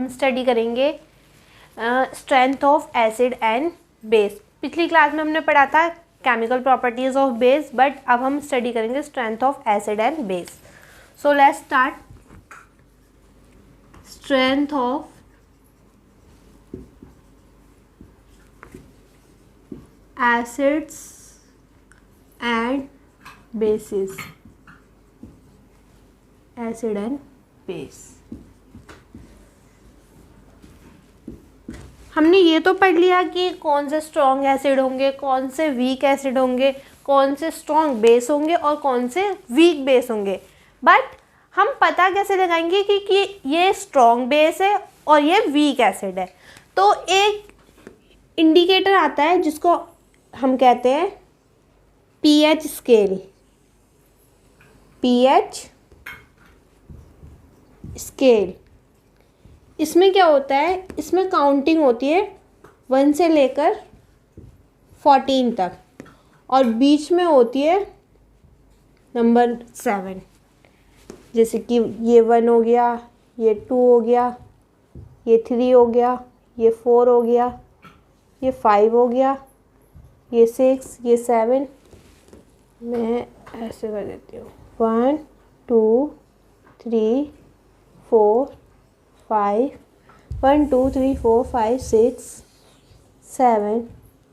हम स्टडी करेंगे strength of acid and base. पिछली क्लास में हमने पढ़ा था chemical properties of base, but अब हम स्टडी करेंगे strength of acid and base. So let's start. Strength of acids and bases, acid and base. हमने ये तो पढ़ लिया कि कौन से स्ट्रॉन्ग एसिड होंगे, कौन से वीक एसिड होंगे, कौन से स्ट्रॉन्ग बेस होंगे और कौन से वीक बेस होंगे। बट हम पता कैसे लगाएंगे कि ये स्ट्रॉन्ग बेस है और ये वीक एसिड है। तो एक इंडिकेटर आता है जिसको हम कहते हैं पीएच स्केल। पीएच स्केल, इसमें क्या होता है, इसमें काउंटिंग होती है 1 से लेकर 14 तक और बीच में होती है नंबर 7। जैसे कि ये 1 हो गया, ये 2 हो गया, ये 3 हो गया, ये 4 हो गया, ये 5 हो गया, ये 6, ये 7। मैं ऐसे कर देती हूँ 1 2 3 4 5 1 2 3 4 5 6 7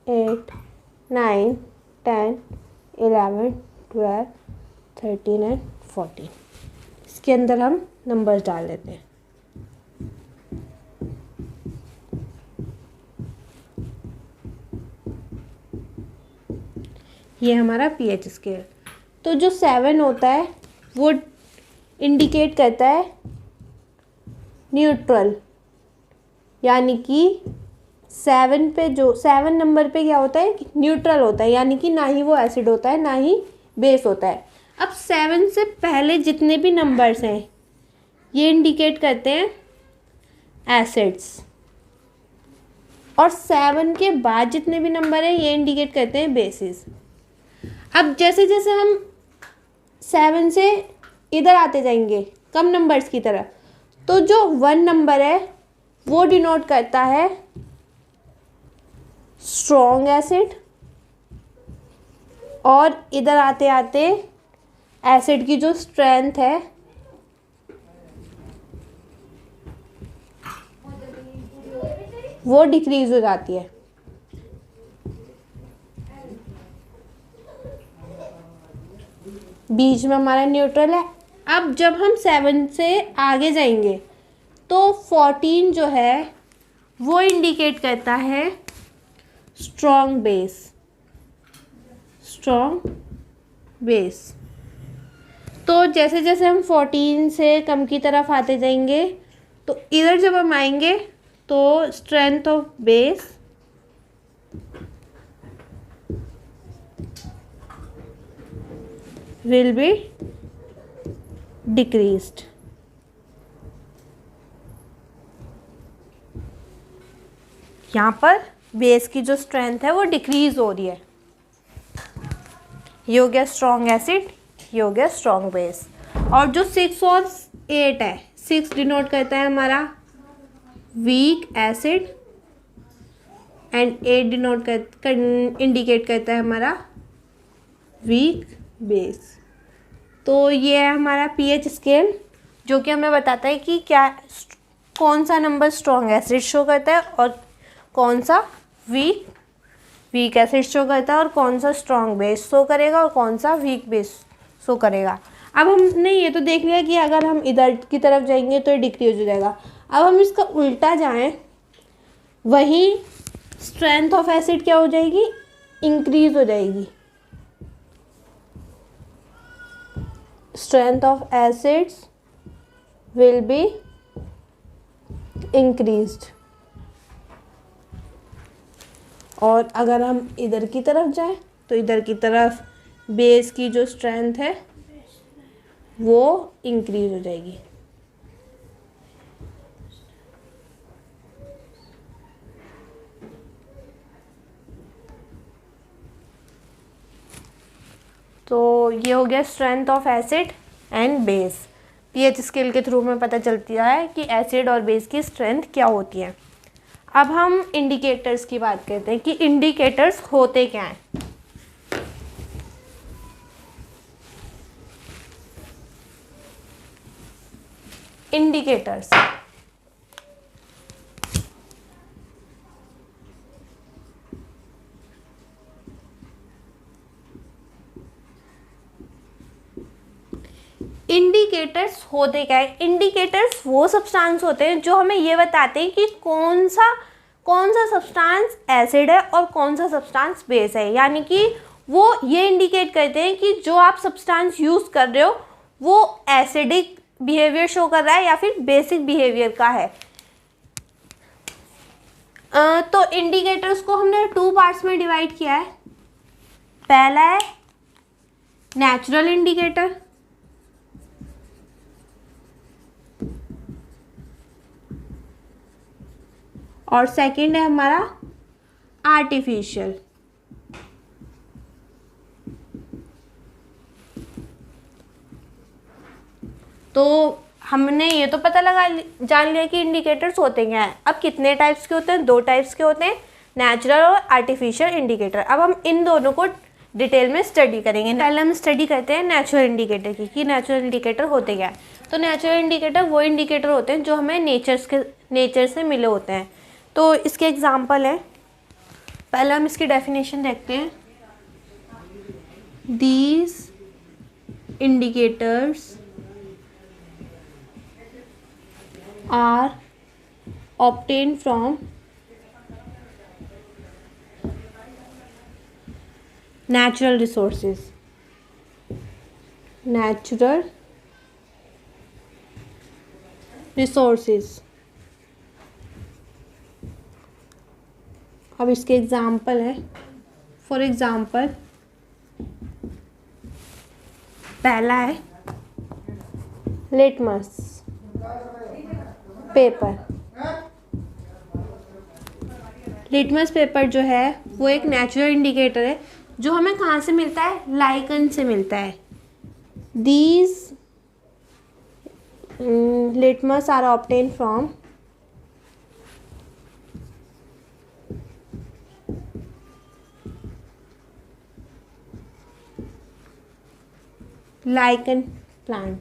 8 9 10 11 12 13 एंड 14। इसके अंदर हम नंबर्स डाल देते हैं। ये हमारा पीएच स्केल। तो जो 7 होता है वो इंडिकेट करता है न्यूट्रल, यानी कि 7 पे, जो 7 नंबर पे क्या होता है, न्यूट्रल होता है, यानी कि ना ही वो एसिड होता है ना ही बेस होता है। अब 7 से पहले जितने भी नंबर्स हैं ये इंडिकेट करते हैं एसिड्स, और 7 के बाद जितने भी नंबर हैं ये इंडिकेट करते हैं बेसिस। अब जैसे जैसे हम 7 से इधर आते जाएंगे कम नंबर्स की तरफ, तो जो 1 नंबर है वो डिनोट करता है स्ट्रॉन्ग एसिड, और इधर आते आते एसिड की जो स्ट्रेंथ है वो डिक्रीज हो जाती है। बीच में हमारा न्यूट्रल है। अब जब हम 7 से आगे जाएंगे तो 14 जो है वो इंडिकेट करता है स्ट्रॉन्ग बेस। Strong base. तो जैसे जैसे हम 14 से कम की तरफ आते जाएंगे तो इधर जब हम आएंगे तो strength of base will be decreased। यहाँ पर बेस की जो स्ट्रेंथ है वो डिक्रीज हो रही है। ये हो गया स्ट्रॉन्ग एसिड, ये हो गया स्ट्रॉन्ग बेस। और जो 6 और 8 है, 6 डिनोट करता है हमारा weak acid and 8 denote indicate करता है हमारा वीक बेस। तो ये है हमारा पीएच स्केल, जो कि हमें बताता है कि क्या कौन सा नंबर स्ट्रॉन्ग एसिड शो करता है और कौन सा वीक एसिड शो करता है, और कौन सा स्ट्रॉन्ग बेस शो करेगा और कौन सा वीक बेस शो करेगा। अब हमने ये तो देख लिया कि अगर हम इधर की तरफ जाएंगे तो ये डिक्रीज हो जाएगा। अब हम इसका उल्टा जाएं, वहीं स्ट्रेंथ ऑफ एसिड क्या हो जाएगी, इंक्रीज हो जाएगी। Strength of acids will be increased। और अगर हम इधर की तरफ जाएं तो इधर की तरफ बेस की जो स्ट्रेंथ है वो इंक्रीज हो जाएगी। तो ये हो गया strength of acid and base. PH scale के थ्रू हमें पता चलती है कि एसिड और बेस की स्ट्रेंथ क्या होती है। अब हम इंडिकेटर्स की बात करते हैं कि इंडिकेटर्स होते क्या हैं। इंडिकेटर्स इंडिकेटर्स होते क्या है? इंडिकेटर्स वो सब्सटेंस होते हैं जो हमें ये बताते हैं कि कौन सा सब्सटेंस एसिड है और कौन सा सब्सटेंस बेस है। यानी कि वो ये इंडिकेट करते हैं कि जो आप सब्सटेंस यूज़ कर रहे हो वो एसिडिक बिहेवियर शो कर रहा है या फिर बेसिक बिहेवियर का है। तो इंडिकेटर्स को हमने 2 पार्ट्स में डिवाइड किया है। पहला है नेचुरल इंडिकेटर, और सेकंड है हमारा आर्टिफिशियल। तो हमने ये तो पता जान लिया कि इंडिकेटर्स होते क्या हैं। अब कितने टाइप्स के होते हैं? 2 टाइप्स के होते हैं, नेचुरल और आर्टिफिशियल इंडिकेटर। अब हम इन दोनों को डिटेल में स्टडी करेंगे। पहले हम स्टडी करते हैं नेचुरल इंडिकेटर की कि नेचुरल इंडिकेटर होते क्या है। तो नेचुरल इंडिकेटर वो इंडिकेटर होते हैं जो हमें नेचर से मिले होते हैं। तो इसके एग्जाम्पल है, पहले हम इसकी डेफिनेशन देखते हैं। These indicators are obtained from natural resources. Natural resources. अब इसके एग्जाम्पल है। फॉर एग्जाम्पल पहला है लिटमस पेपर। लिटमस पेपर जो है वो एक नेचुरल इंडिकेटर है जो हमें कहाँ से मिलता है? लाइकन से मिलता है। These litmus are obtain from lichen plant.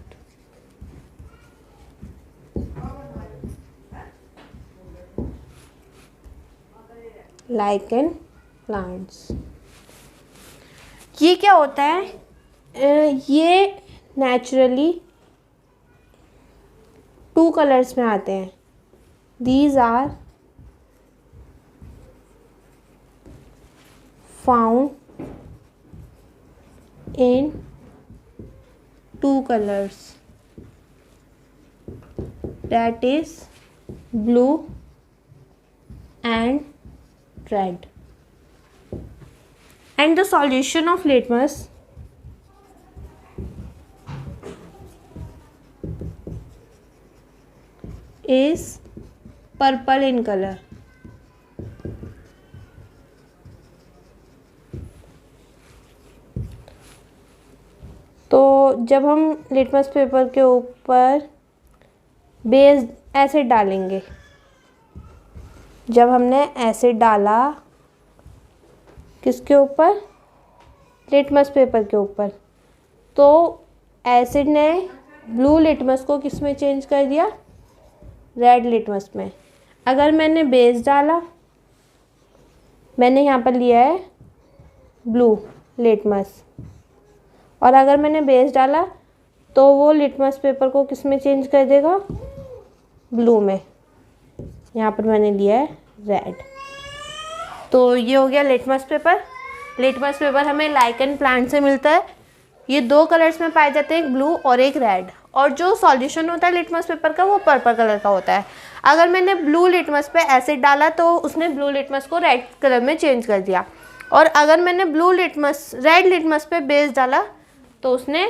Lichen plants. ये क्या होता है? ये नेचुरली 2 कलर्स में आते हैं। These are found in 2 colors, that is blue and red. And the solution of litmus is purple in color. तो जब हम लिटमस पेपर के ऊपर बेस एसिड डालेंगे, जब हमने एसिड डाला किसके ऊपर? लिटमस पेपर के ऊपर, तो एसिड ने ब्लू लिटमस को किस में चेंज कर दिया? रेड लिटमस में। अगर मैंने बेस डाला, मैंने यहाँ पर लिया है ब्लू लिटमस, और अगर मैंने बेस डाला तो वो लिटमस पेपर को किस में चेंज कर देगा? ब्लू में। यहाँ पर मैंने लिया है रेड। तो ये हो गया लिटमस पेपर। लिटमस पेपर हमें लाइकन प्लांट से मिलता है। ये 2 कलर्स में पाए जाते हैं, एक ब्लू और एक रेड। और जो सॉल्यूशन होता है लिटमस पेपर का वो पर्पल कलर का होता है। अगर मैंने ब्लू लिटमस पे एसिड डाला तो उसने ब्लू लिटमस को रेड कलर में चेंज कर दिया, और अगर मैंने रेड लिटमस पे बेस डाला तो उसने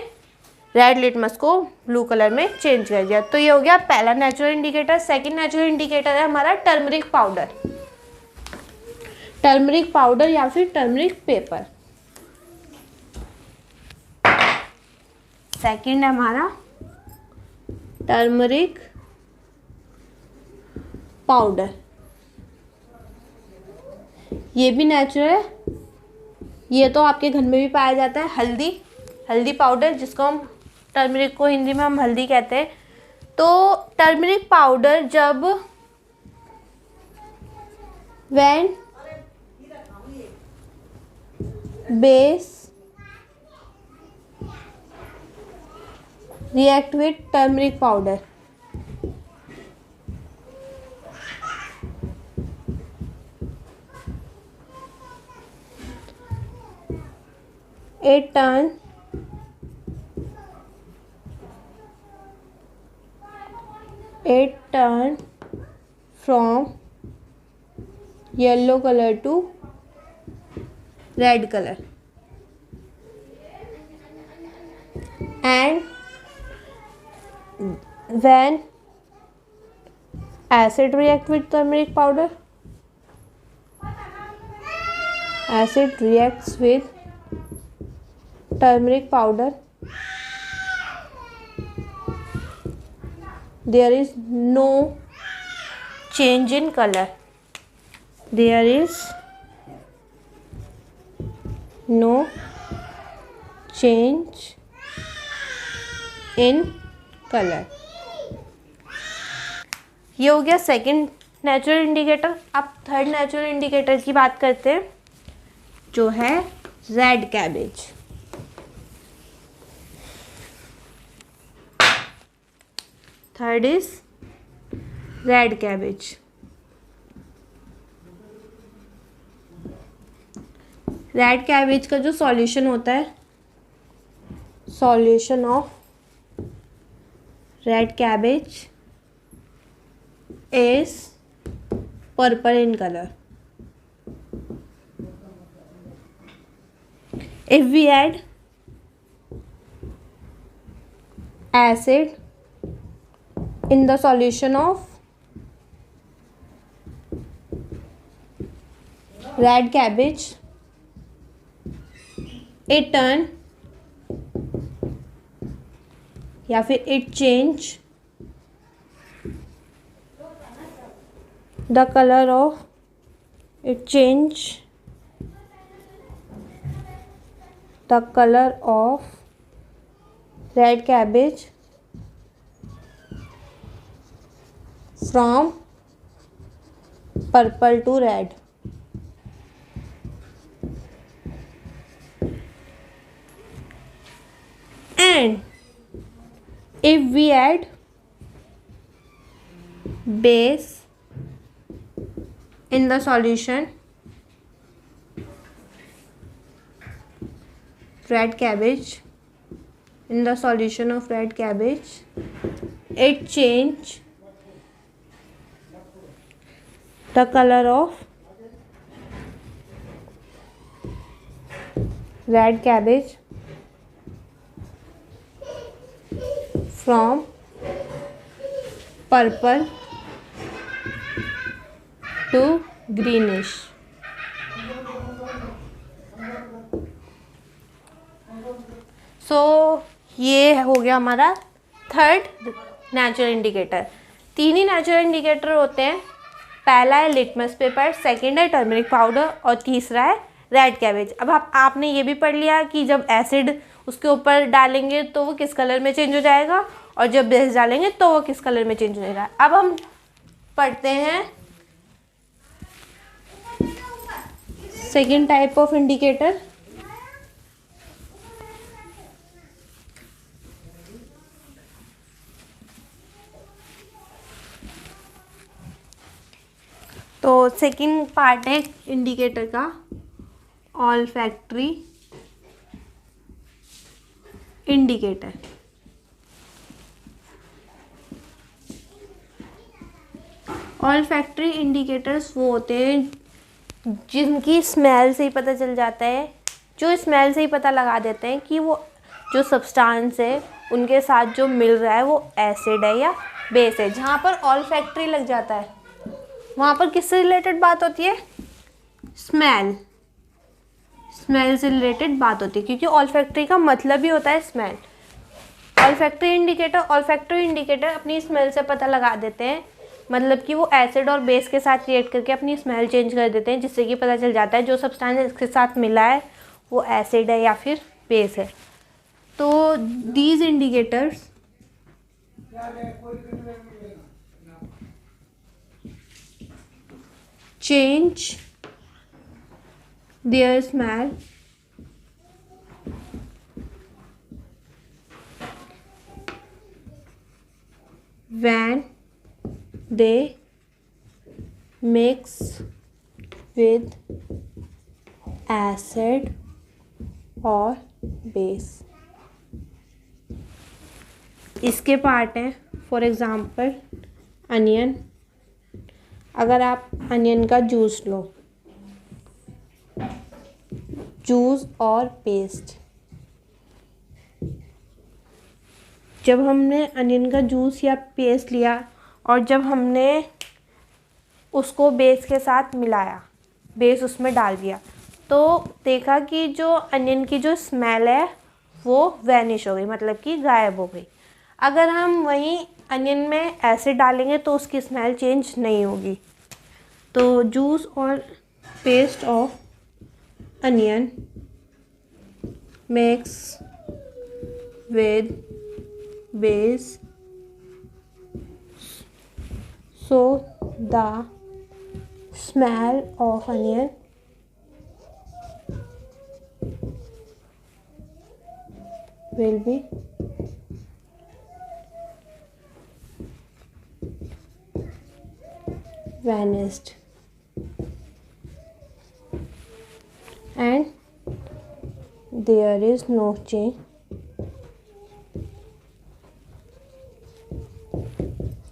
रेड लिटमस को ब्लू कलर में चेंज कर दिया। तो ये हो गया पहला natural indicator. Second natural indicator है हमारा टर्मरिक पाउडर। टर्मरिक पाउडर या फिर टर्मरिक पेपर। सेकंड है हमारा टर्मरिक पाउडर, ये भी नेचुरल है। ये तो आपके घर में भी पाया जाता है। हल्दी पाउडर, जिसको हम टर्मरिक को हिंदी में हम हल्दी कहते हैं। तो टर्मरिक पाउडर जब when base react with turmeric powder, it turn from yellow color to red color, and when acid react with turmeric powder, acid reacts with turmeric powder, there is no change in color, there is no change in colour. ये हो गया second natural indicator. अब third natural indicator की बात करते हैं, जो है red cabbage. Third is red cabbage. Red cabbage का जो सॉल्यूशन होता है, solution of red cabbage is purple in color. If we add acid in the solution of red cabbage, it turn या फिर it change the colour of red cabbage from purple to red. And if we add base in the solution red cabbage, in the solution of red cabbage, it change the color of red cabbage from purple to greenish। सो ये हो गया हमारा third natural indicator. तीन ही natural indicator होते हैं। पहला है litmus paper, second है टर्मरिक पाउडर और तीसरा है रेड कैबेज। अब आपने ये भी पढ़ लिया कि जब एसिड उसके ऊपर डालेंगे तो वो किस कलर में चेंज हो जाएगा, और जब बेस डालेंगे तो वो किस कलर में चेंज हो जाएगा। अब हम पढ़ते हैं सेकेंड टाइप ऑफ इंडिकेटर। तो सेकेंड पार्ट है इंडिकेटर का ऑल्फैक्टरी इंडिकेटर। ऑल्फैक्टरी इंडिकेटर्स वो होते हैं जिनकी स्मेल से ही पता चल जाता है, जो स्मेल से ही पता लगा देते हैं कि वो जो सब्सटेंस है उनके साथ जो मिल रहा है वो एसिड है या बेस है। जहाँ पर ऑल्फैक्टरी लग जाता है वहाँ पर किससे रिलेटेड बात होती है? स्मेल से रिलेटेड बात होती है, क्योंकि ऑल्फैक्टरी का मतलब ही होता है स्मेल। ऑल्फैक्टरी इंडिकेटर अपनी स्मेल से पता लगा देते हैं, मतलब कि वो एसिड और बेस के साथ रिएक्ट करके अपनी स्मेल चेंज कर देते हैं, जिससे कि पता चल जाता है जो सब्सटेंस इसके साथ मिला है वो एसिड है या फिर बेस है। तो these indicators change their smell when they mix with acid और बेस। इसके पार्ट हैं, फॉर एग्ज़ाम्पल अनियन। अगर आप अनियन का जूस लो, जूस और पेस्ट, जब हमने अनियन का जूस या पेस्ट लिया और जब हमने उसको बेस के साथ मिलाया, बेस उसमें डाल दिया, तो देखा कि जो अनियन की जो स्मेल है वो वैनिश हो गई, मतलब कि गायब हो गई। अगर हम वहीं अनियन में एसिड डालेंगे तो उसकी स्मेल चेंज नहीं होगी। तो जूस और paste of onion mix with base so the smell of onion will be vanished and there is no change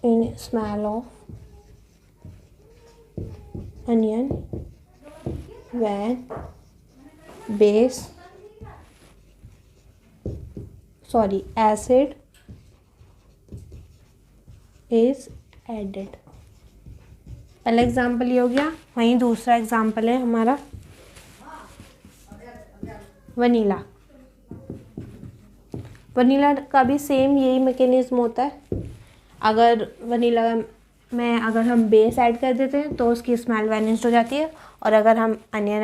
in smell of onion when acid is added। पहला example ये हो गया। वहीं दूसरा एग्जाम्पल है हमारा वनीला। वनीला का भी सेम यही मैकेनिज्म होता है। अगर वनीला में अगर हम बेस ऐड कर देते हैं तो उसकी स्मेल वैनिश हो जाती है, और अगर हम अनियन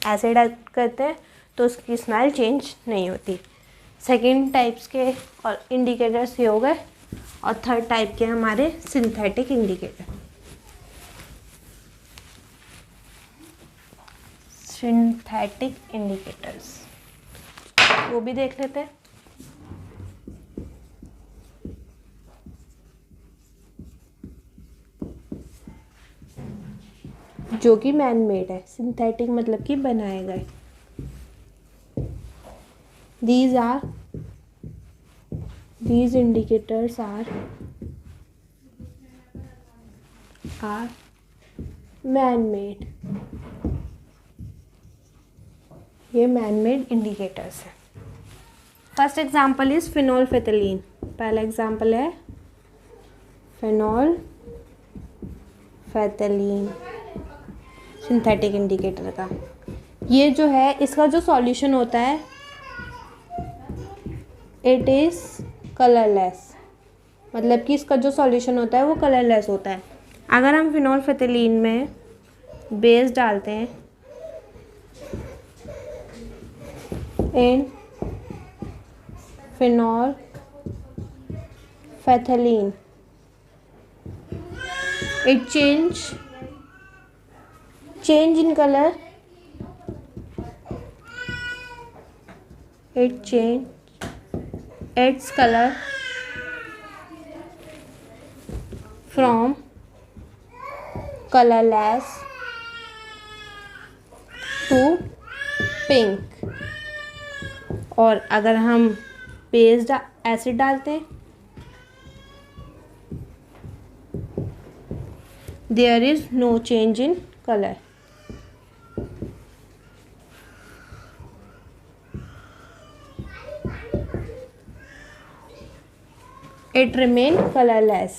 एसिड ऐड करते हैं तो उसकी स्मेल चेंज नहीं होती। सेकेंड टाइप्स के और इंडिकेटर्स ये हो गए, और थर्ड टाइप के हमारे सिंथेटिक इंडिकेटर। सिंथेटिक इंडिकेटर्स वो भी देख लेते हैं। जो कि मैन मेड है। सिंथेटिक मतलब कि बनाए गए। these indicators are man made। ये मैन मेड इंडिकेटर्स है। First example is phenolphthalein. पहला एग्जाम्पल है फिनोल्फेथलीन सिंथेटिक इंडिकेटर का। ये जो है इसका जो सॉल्यूशन होता है इट इज़ कलरलेस, मतलब कि इसका जो सॉल्यूशन होता है वो कलरलेस होता है। अगर हम फिनोल्फेथलीन में बेस डालते हैं इन फिनोल्फेथलीन it change in color, it change its color from colorless to pink। और अगर हम बेस्ड एसिड डालते हैं there is no change in color। It remain colorless।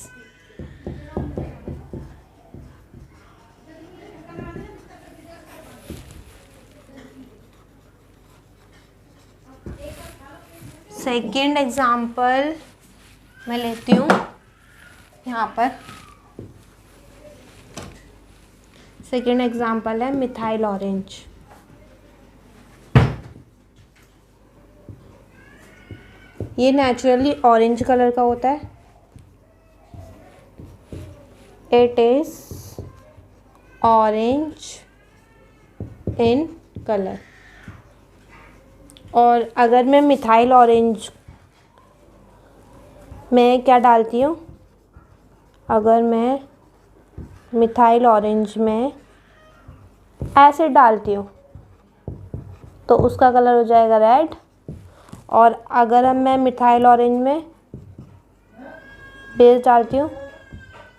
Second example मैं लेती हूँ यहाँ पर। सेकेंड एग्जाम्पल है मिथाइल ऑरेंज। ये नेचुरली ऑरेंज कलर का होता है। It is orange in colour. और अगर मैं मिथाइल ऑरेंज में क्या डालती हूँ, अगर मैं मिथाइल ऑरेंज में एसिड डालती हूँ तो उसका कलर हो जाएगा रेड। और अगर अब मैं मिथाइल ऑरेंज में बेस डालती हूँ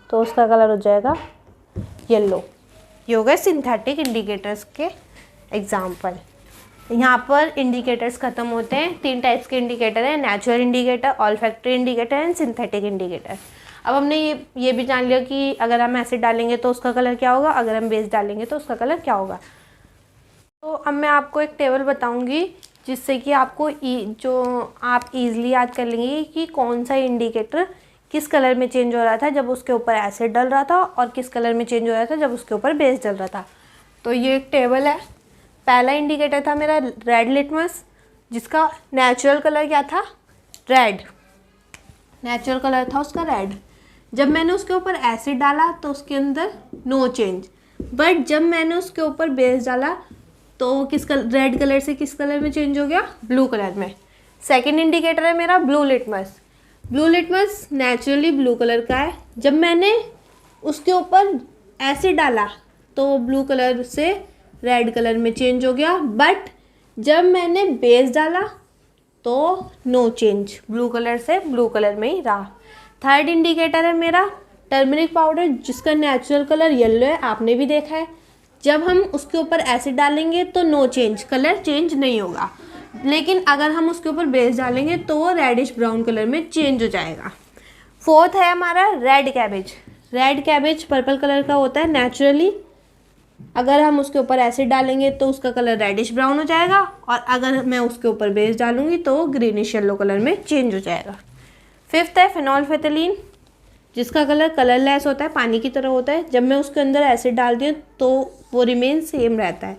तो उसका कलर हो जाएगा येलो। ये हो गए सिंथेटिक इंडिकेटर्स के एग्जाम्पल। यहाँ पर इंडिकेटर्स ख़त्म होते हैं। 3 टाइप्स के इंडिकेटर हैं, natural indicator, olfactory indicator and synthetic indicator. अब हमने ये भी जान लिया कि अगर हम एसिड डालेंगे तो उसका कलर क्या होगा, अगर हम बेस डालेंगे तो उसका कलर क्या होगा। तो अब मैं आपको एक टेबल बताऊंगी जिससे कि आपको जो आप इजीली याद कर लेंगे कि कौन सा इंडिकेटर किस कलर में चेंज हो रहा था जब उसके ऊपर एसिड डल रहा था और किस कलर में चेंज हो रहा था जब उसके ऊपर बेस डल रहा था। तो ये एक टेबल है। पहला इंडिकेटर था मेरा रेड लिटमस, जिसका नेचुरल कलर क्या था, रेड। नेचुरल कलर था उसका रेड। जब मैंने उसके ऊपर एसिड डाला तो उसके अंदर नो चेंज। बट जब मैंने उसके ऊपर बेस डाला तो किस कलर, रेड कलर से किस कलर में चेंज हो गया, ब्लू कलर में। सेकंड इंडिकेटर है मेरा blue litmus. Blue litmus naturally blue colour का है। जब मैंने उसके ऊपर एसिड डाला तो ब्लू कलर से रेड कलर में चेंज हो गया। बट जब मैंने बेस डाला तो नो चेंज, ब्लू कलर से ब्लू कलर में ही रहा। थर्ड इंडिकेटर है मेरा टर्मरिक पाउडर, जिसका नेचुरल कलर येलो है, आपने भी देखा है। जब हम उसके ऊपर एसिड डालेंगे तो नो चेंज, कलर चेंज नहीं होगा। लेकिन अगर हम उसके ऊपर बेस डालेंगे तो वो रेडिश ब्राउन कलर में चेंज हो जाएगा। फोर्थ है हमारा red cabbage. Red cabbage purple colour का होता है नेचुरली। अगर हम उसके ऊपर एसिड डालेंगे तो उसका कलर रेडिश ब्राउन हो जाएगा और अगर मैं उसके ऊपर बेस डालूंगी तो वो ग्रीनिश येलो कलर में चेंज हो जाएगा। फिफ्थ है फिनोल्फेथलीन, जिसका कलर कलरलेस होता है, पानी की तरह होता है। जब मैं उसके अंदर एसिड डालती हूँ तो वो रिमेन सेम रहता है,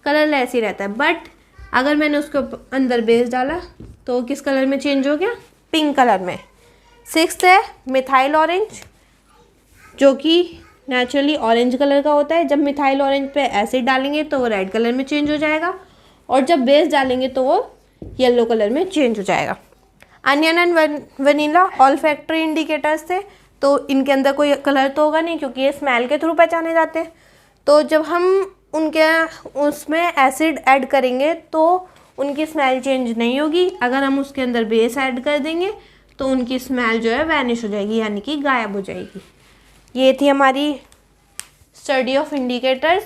कलरलेस ही रहता है। बट अगर मैंने उसके अंदर बेस डाला तो किस कलर में चेंज हो गया, पिंक कलर में। सिक्स्थ है मिथाइल ऑरेंज, जो कि नेचुरली ऑरेंज कलर का होता है। जब मिथाइल ऑरेंज पे एसिड डालेंगे तो वो रेड कलर में चेंज हो जाएगा और जब बेस डालेंगे तो वो येलो कलर में चेंज हो जाएगा। Onion and vanilla olfactory indicators थे, तो इनके अंदर कोई कलर तो होगा नहीं क्योंकि ये स्मेल के थ्रू पहचाने जाते हैं। तो जब हम उनके उसमें एसिड ऐड करेंगे तो उनकी स्मेल चेंज नहीं होगी। अगर हम उसके अंदर बेस ऐड कर देंगे तो उनकी स्मेल जो है वैनिश हो जाएगी, यानी कि गायब हो जाएगी। ये थी हमारी स्टडी ऑफ इंडिकेटर्स।